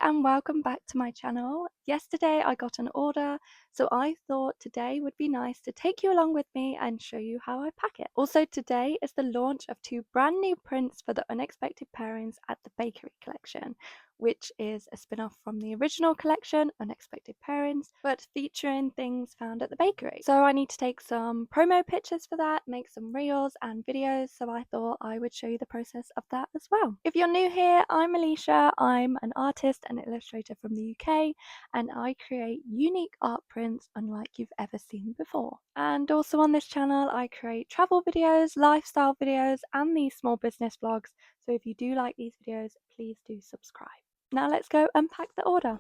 and welcome back to my channel. Yesterday I got an order, so I thought today would be nice to take you along with me and show you how I pack it. Also today is the launch of 2 brand new prints for the Unexpected Pairings at the Bakery collection, which is a spin-off from the original collection, Unexpected Pairings, but featuring things found at the bakery. So I need to take some promo pictures for that, make some reels and videos, so I thought I would show you the process of that as well. If you're new here, I'm Elisha. I'm an artist and illustrator from the UK, and I create unique art prints unlike you've ever seen before. And also on this channel, I create travel videos, lifestyle videos, and these small business vlogs. So if you do like these videos, please do subscribe. Now let's go unpack the order.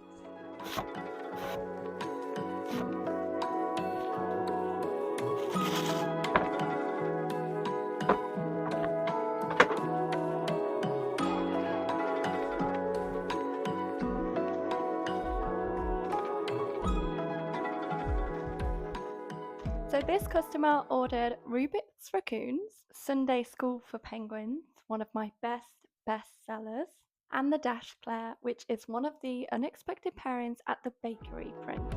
So this customer ordered Rubik's Raccoons, Sunday School for Penguins, one of my best sellers, and the Dash Claire, which is one of the Unexpected Pairings at the Bakery prints.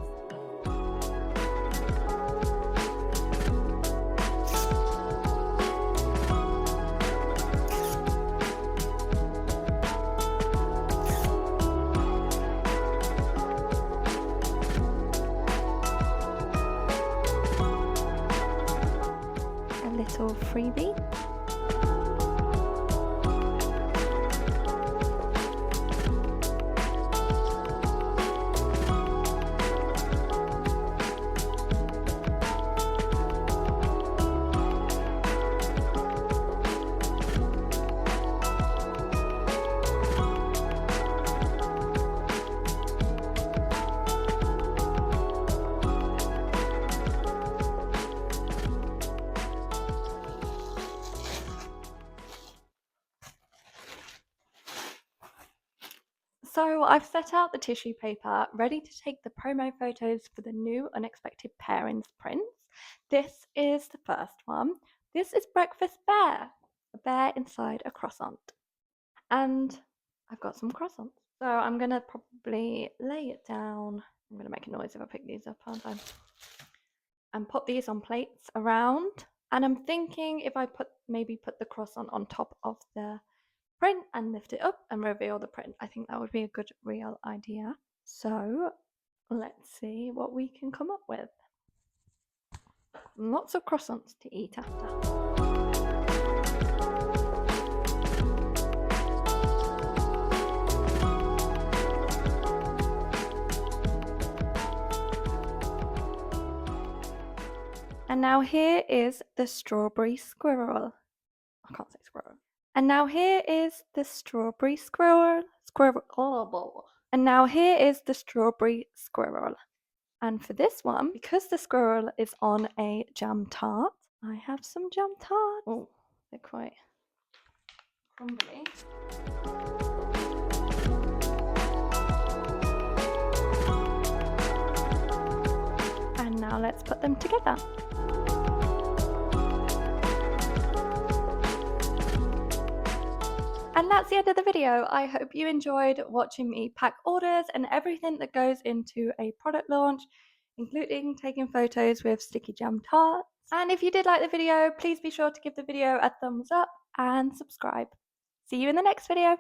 A little freebie. So I've set out the tissue paper, ready to take the promo photos for the new Unexpected Pairings prints. This is the first one. This is Breakfast Bear, a bear inside a croissant. And I've got some croissants. So I'm going to probably lay it down. I'm going to make a noise if I pick these up, aren't I? And put these on plates around. And I'm thinking if I maybe put the croissant on top of the print and lift it up and reveal the print. I think that would be a good real idea. So let's see what we can come up with. Lots of croissants to eat after. And now here is the strawberry squirrel. I can't say squirrel. And now here is the strawberry squirrel. And now here is the strawberry squirrel. And for this one, because the squirrel is on a jam tart, I have some jam tarts. Oh, they're quite crumbly. And now let's put them together. And that's the end of the video. I hope you enjoyed watching me pack orders and everything that goes into a product launch, including taking photos with sticky jam tarts. And if you did like the video, please be sure to give the video a thumbs up and subscribe. See you in the next video.